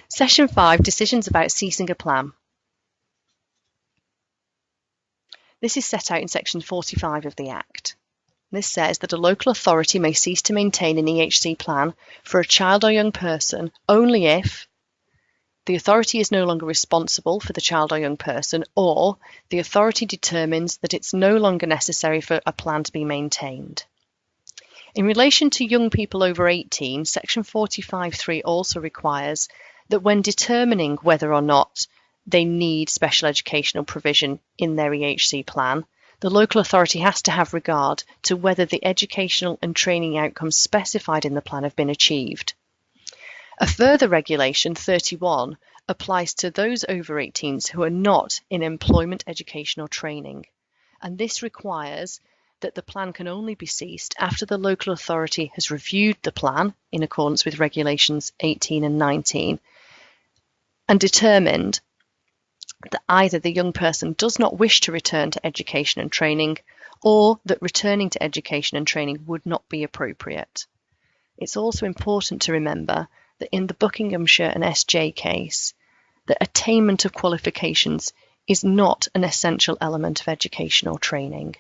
Section 5, decisions about ceasing a plan. This is set out in section 45 of the Act. This says that a local authority may cease to maintain an EHC plan for a child or young person only if the authority is no longer responsible for the child or young person, or the authority determines that it's no longer necessary for a plan to be maintained. In relation to young people over 18, section 45(3) also requires that when determining whether or not they need special educational provision in their EHC plan, the local authority has to have regard to whether the educational and training outcomes specified in the plan have been achieved. A further regulation, 31, applies to those over 18s who are not in employment, education or training, and this requires that the plan can only be ceased after the local authority has reviewed the plan in accordance with regulations 18 and 19 and determined that either the young person does not wish to return to education and training, or that returning to education and training would not be appropriate. It's also important to remember that in the Buckinghamshire and SJ case, that attainment of qualifications is not an essential element of education or training.